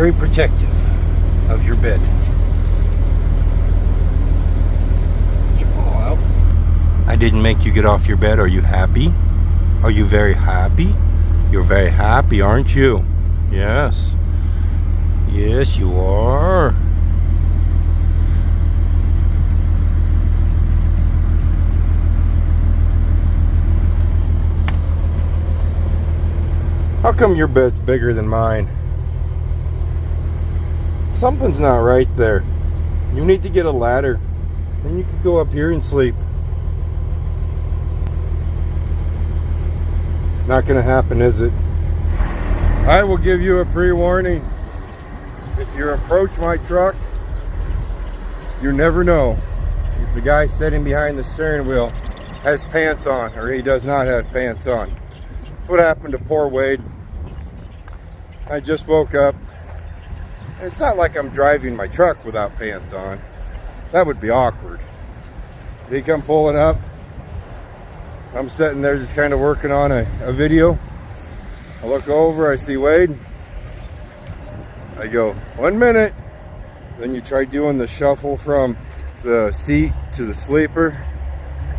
very protective of your bed. Put your paw out. I didn't make you get off your bed. Are you happy? Are you very happy? You're very happy, aren't you? Yes. Yes, you are. How come your bed's bigger than mine? Something's not right there. You need to get a ladder. Then you could go up here and sleep. Not gonna happen, is it? I will give you a pre-warning. If you approach my truck, you never know if the guy sitting behind the steering wheel has pants on or he does not have pants on. That's what happened to poor Wade. I just woke up. It's not like I'm driving my truck without pants on. That would be awkward. He come pulling up. I'm sitting there just kind of working on a video. I look over, I see Wade. I go, 1 minute. Then you try doing the shuffle from the seat to the sleeper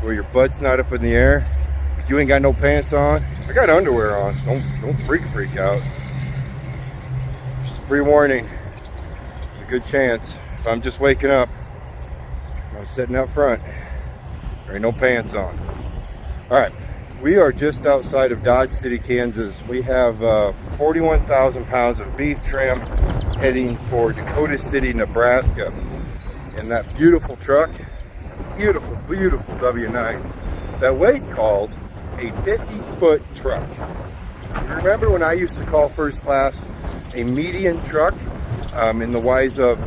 where your butt's not up in the air. But you ain't got no pants on. I got underwear on, so don't freak out. Just pre-warning. There's a good chance if I'm just waking up, I'm sitting out front, there ain't no pants on. All right, we are just outside of Dodge City, Kansas. We have 41,000 pounds of beef trim heading for Dakota City, Nebraska. And that beautiful truck, beautiful W9, that Wade calls a 50-foot truck. You remember when I used to call first class a median truck, in the wise of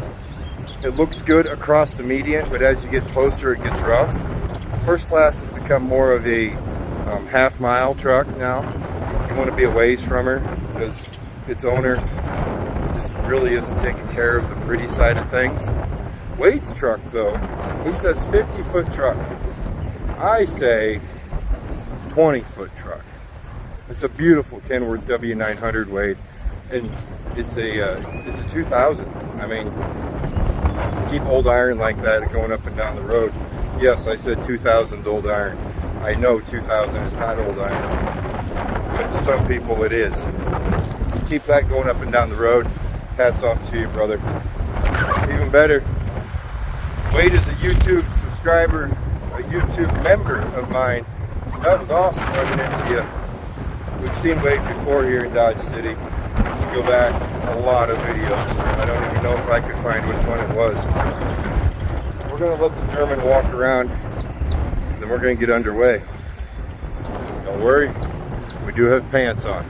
it looks good across the median, but as you get closer it gets rough. First class has become more of a half-mile truck now. You want to be a ways from her because its owner just really isn't taking care of the pretty side of things. Wade's truck, though, he says 50-foot truck. I say 20-foot truck. It's a beautiful Kenworth W900, Wade, and it's a 2000. I mean, keep old iron like that going up and down the road. Yes, I said 2000's old iron. I know 2000 is not old iron, but to some people it is. Keep that going up and down the road. Hats off to you, brother. Even better, Wade is a YouTube subscriber, a YouTube member of mine. So that was awesome running into you. We've seen Wade before here in Dodge City. If you go back a lot of videos, I don't even know if I could find which one it was. We're going to let the German walk around, then we're going to get underway. Don't worry, we do have pants on.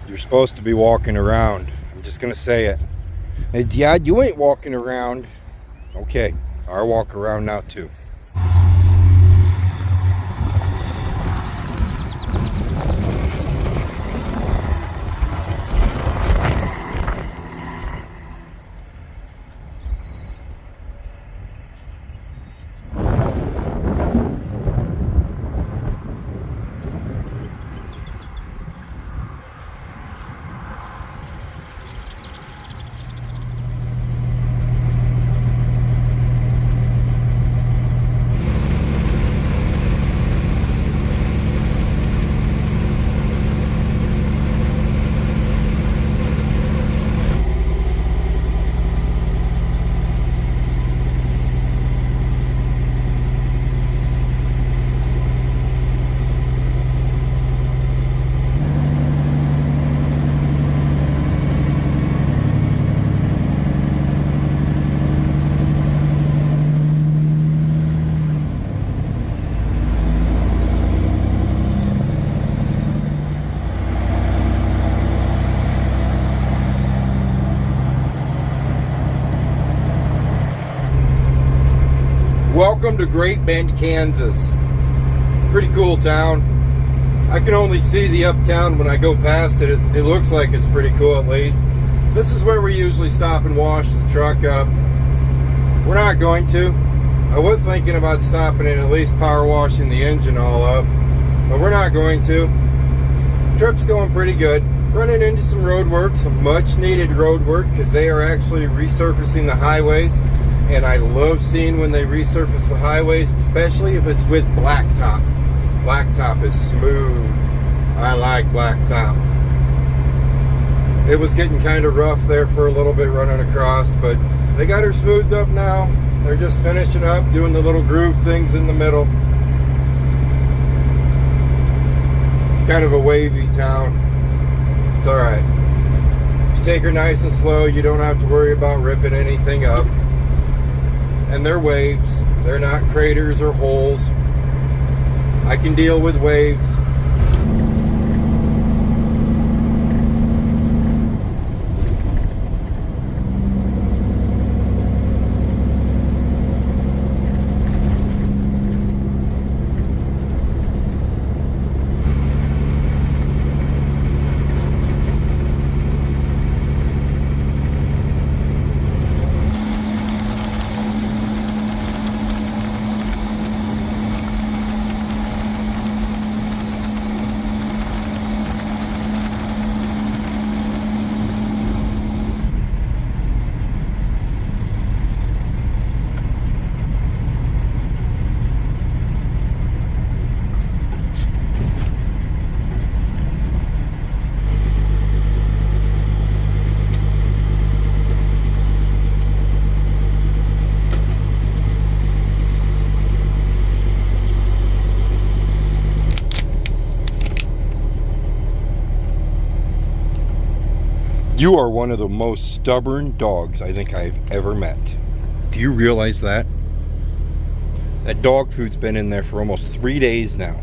You're supposed to be walking around. I'm just going to say it. Hey, Dad, you ain't walking around. Okay. I'll walk around now too. Welcome to Great Bend, Kansas. Pretty cool town. I can only see the uptown when I go past it. It looks like it's pretty cool at least. This is where we usually stop and wash the truck up. We're not going to. I was thinking about stopping and at least power washing the engine all up, but we're not going to. Trip's going pretty good. Running into some road work, some much needed road work, because they are actually resurfacing the highways, and I love seeing when they resurface the highways, especially if it's with blacktop. Blacktop is smooth. I like blacktop. It was getting kind of rough there for a little bit running across, but they got her smoothed up now. They're just finishing up, doing the little groove things in the middle. It's kind of a wavy town. It's alright. You take her nice and slow, you don't have to worry about ripping anything up. And they're waves. They're not craters or holes. I can deal with waves. You are one of the most stubborn dogs I think I've ever met. Do you realize that? That dog food's been in there for almost 3 days now.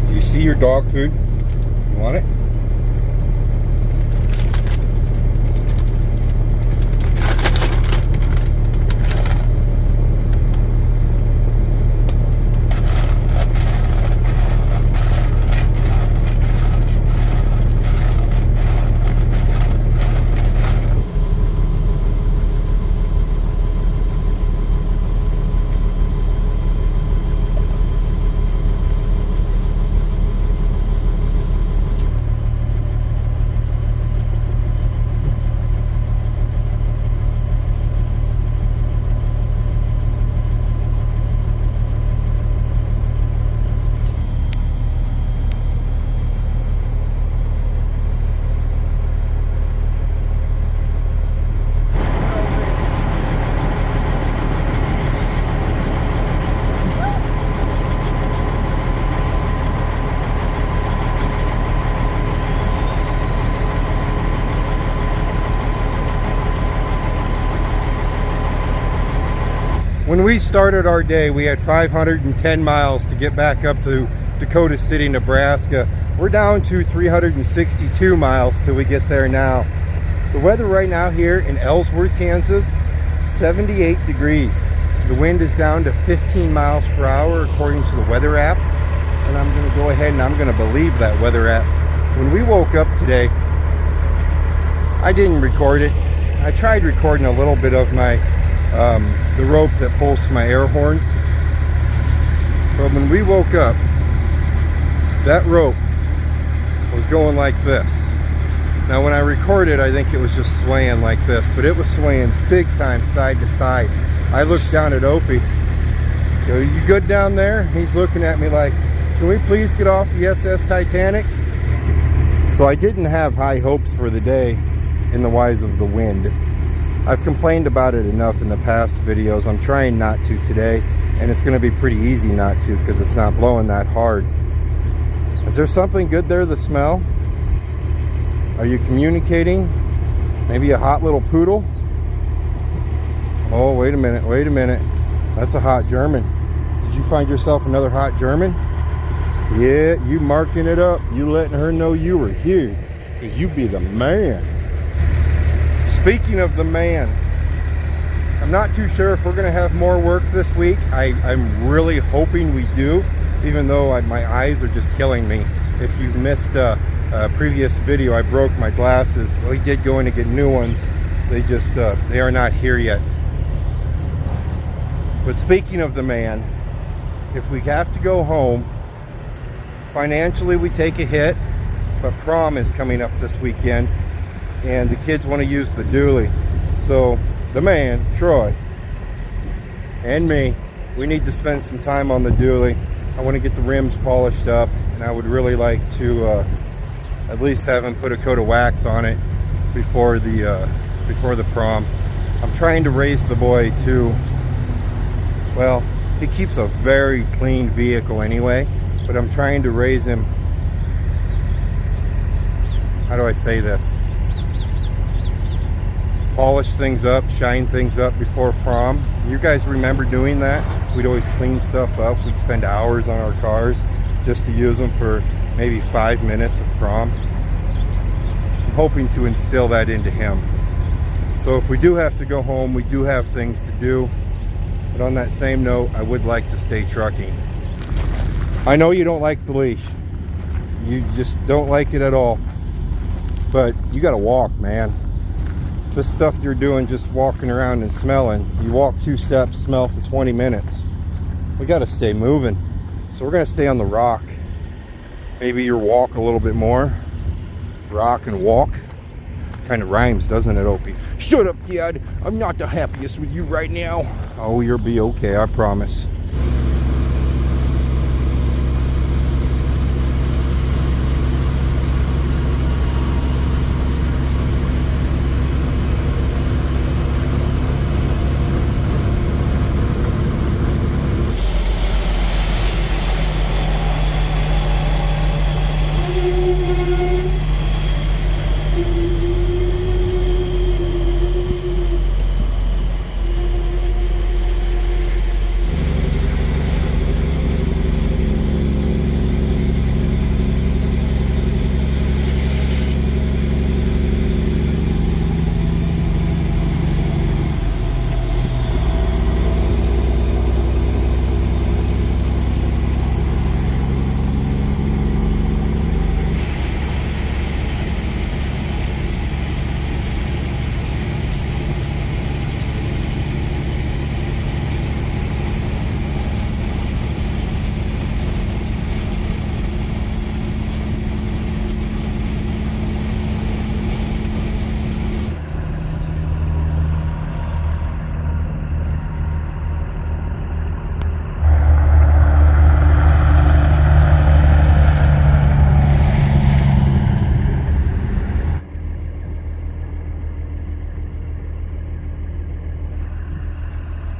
Do you see your dog food? You want it? When we started our day, we had 510 miles to get back up to Dakota City, Nebraska. We're down to 362 miles till we get there now. The weather right now here in Ellsworth, Kansas, 78 degrees. The wind is down to 15 miles per hour according to the weather app. And I'm going to go ahead and I'm going to believe that weather app. When we woke up today, I didn't record it. I tried recording a little bit of my the rope that pulls to my air horns, but when we woke up, that rope was going like this. Now when I recorded, I think it was just swaying like this, but it was swaying big time side to side. I looked down at Opie. You good down there? He's looking at me like, can we please get off the SS Titanic? So I didn't have high hopes for the day in the wise of the wind. I've complained about it enough in the past videos. I'm trying not to today, and it's going to be pretty easy not to because it's not blowing that hard. Is there something good there, the smell? Are you communicating? Maybe a hot little poodle? Oh, wait a minute, wait a minute. That's a hot German. Did you find yourself another hot German? Yeah, you marking it up. You letting her know you were here because you be the man. Speaking of the man, I'm not too sure if we're going to have more work this week. I'm really hoping we do, even though my eyes are just killing me. If you've missed a previous video, I broke my glasses. We did go in to get new ones. They are not here yet. But speaking of the man, if we have to go home, financially we take a hit, but prom is coming up this weekend and the kids want to use the dually. So the man, Troy, and me, we need to spend some time on the dually. I want to get the rims polished up, and I would really like to at least have him put a coat of wax on it before the prom. I'm trying to raise the boy to, well, he keeps a very clean vehicle anyway, but I'm trying to raise him, how do I say this? Polish things up, shine things up before prom. You guys remember doing that? We'd always clean stuff up. We'd spend hours on our cars just to use them for maybe 5 minutes of prom. I'm hoping to instill that into him. So if we do have to go home, we do have things to do. But on that same note, I would like to stay trucking. I know you don't like the leash. You just don't like it at all. But you gotta walk, man. This stuff you're doing just walking around and smelling, you walk 2 steps, smell for 20 minutes. We got to stay moving. So we're going to stay on the rock. Maybe your walk a little bit more. Rock and walk. Kind of rhymes, doesn't it, Opie? Shut up, Dad. I'm not the happiest with you right now. Oh, you'll be okay, I promise.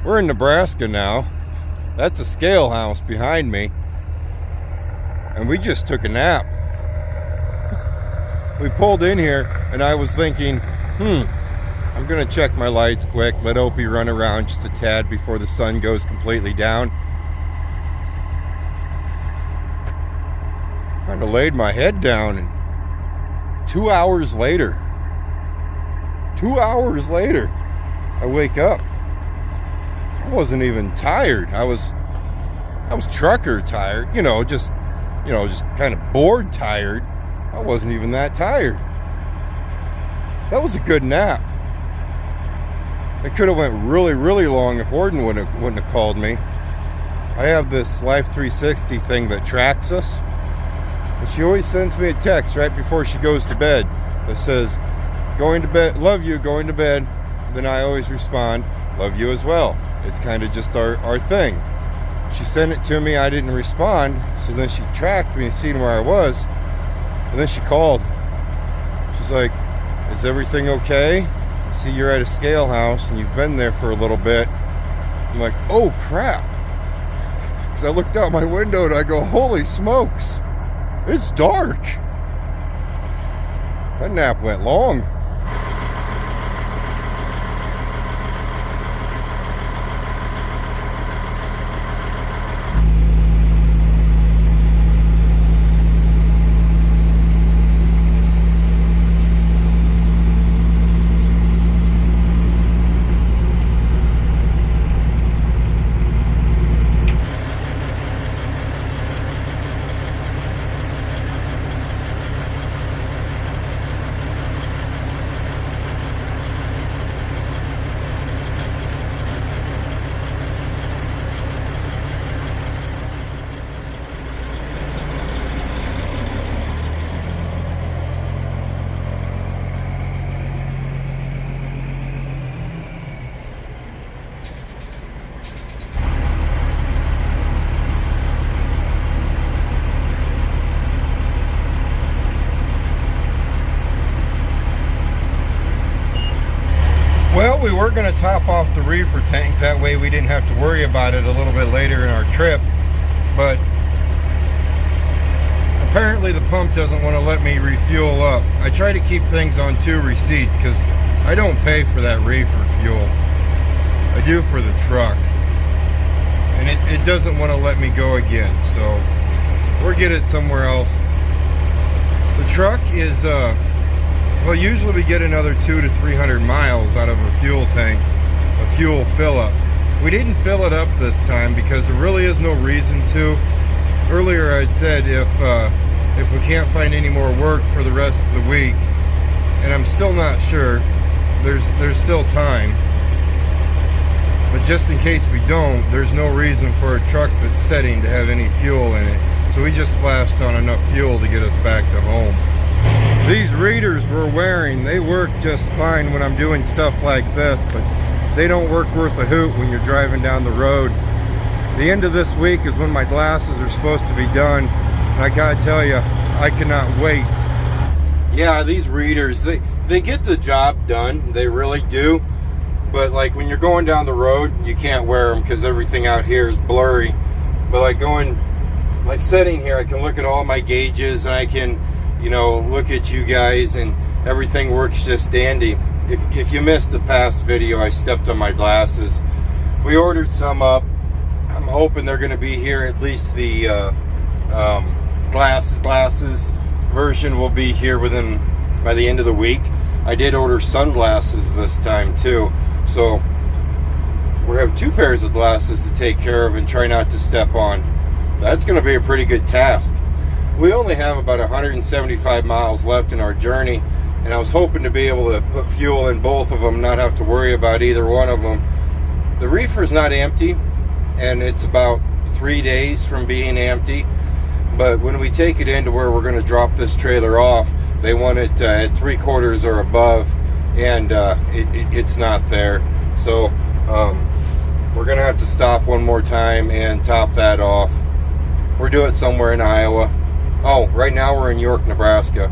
We're in Nebraska now. That's a scale house behind me. And we just took a nap. We pulled in here and I was thinking, I'm gonna check my lights quick, let Opie run around just a tad before the sun goes completely down. Kind of laid my head down, and 2 hours later, I wake up. I wasn't even tired. I was trucker tired, just kind of bored tired. I wasn't even that tired. That was a good nap. It could have went really, really long if Warden wouldn't have called me. I have this Life 360 thing that tracks us. And she always sends me a text right before she goes to bed that says, going to bed, love you, going to bed. Then I always respond, love you as well. It's kind of just our thing. She sent it to me, I didn't respond, so then she tracked me and seen where I was, and then she called. She's like, is everything okay? I see you're at a scale house and you've been there for a little bit. I'm like, oh crap. Because I looked out my window and I go, holy smokes, it's dark. That nap went long. we were going to top off the reefer tank. That way we didn't have to worry about it a little bit later in our trip. But apparently the pump doesn't want to let me refuel up. I try to keep things on 2 receipts because I don't pay for that reefer fuel. I do for the truck. And it doesn't want to let me go again. So we'll get it somewhere else. The truck is, well, usually we get another 200 to 300 miles out of a fuel tank, a fuel fill up. We didn't fill it up this time because there really is no reason to. Earlier I'd said if we can't find any more work for the rest of the week, and I'm still not sure, there's still time. But just in case we don't, there's no reason for a truck that's setting to have any fuel in it. So we just splashed on enough fuel to get us back to home. These readers we're wearing, they work just fine when I'm doing stuff like this, but they don't work worth a hoot when you're driving down the road. The end of this week is when my glasses are supposed to be done, and I gotta tell you, I cannot wait. Yeah, these readers, they get the job done, they really do. But like when you're going down the road, you can't wear them because everything out here is blurry. But like sitting here, I can look at all my gauges and I can, you know, look at you guys, and everything works just dandy. If you missed the past video, I stepped on my glasses. We ordered some up. I'm hoping they're going to be here. At least the glasses version will be here by the end of the week. I did order sunglasses this time too, so we have 2 pairs of glasses to take care of and try not to step on. That's going to be a pretty good task. We only have about 175 miles left in our journey, and I was hoping to be able to put fuel in both of them, not have to worry about either one of them. The reefer's not empty, and it's about 3 days from being empty, but when we take it into where we're going to drop this trailer off, they want it at 3/4 or above, and it's not there. So we're going to have to stop one more time and top that off. We're doing it somewhere in Iowa. Oh, right now we're in York, Nebraska.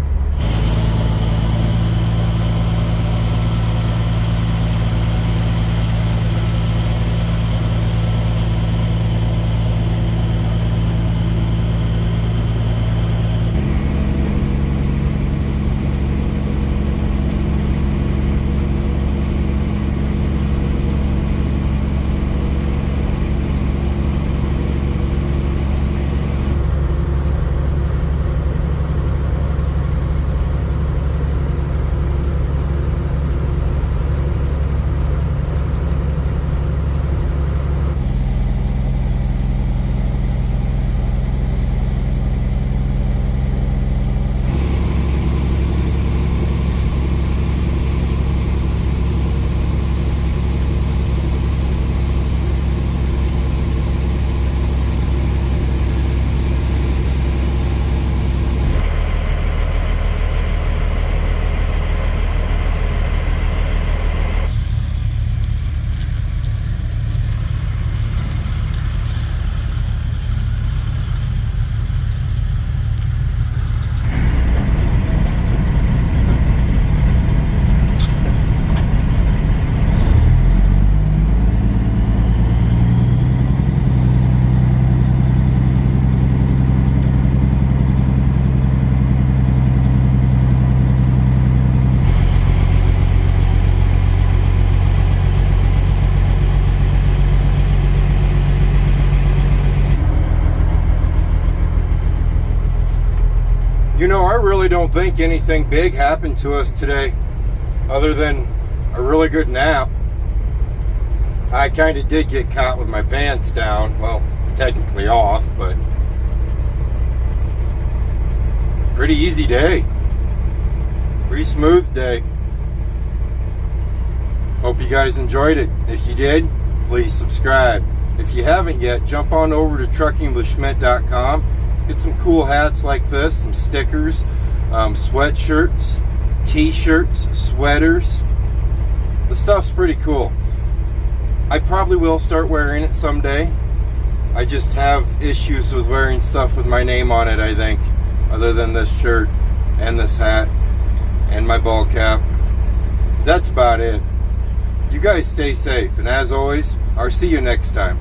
You know, I really don't think anything big happened to us today other than a really good nap. I kind of did get caught with my pants down. Well, technically off, but pretty easy day. Pretty smooth day. Hope you guys enjoyed it. If you did, please subscribe. If you haven't yet, jump on over to truckingwithschmidt.com. Get some cool hats like this, some stickers, sweatshirts, t-shirts, sweaters. The stuff's pretty cool. I probably will start wearing it someday. I just have issues with wearing stuff with my name on it, I think, other than this shirt and this hat and my ball cap. That's about it. You guys stay safe, and as always, I'll see you next time.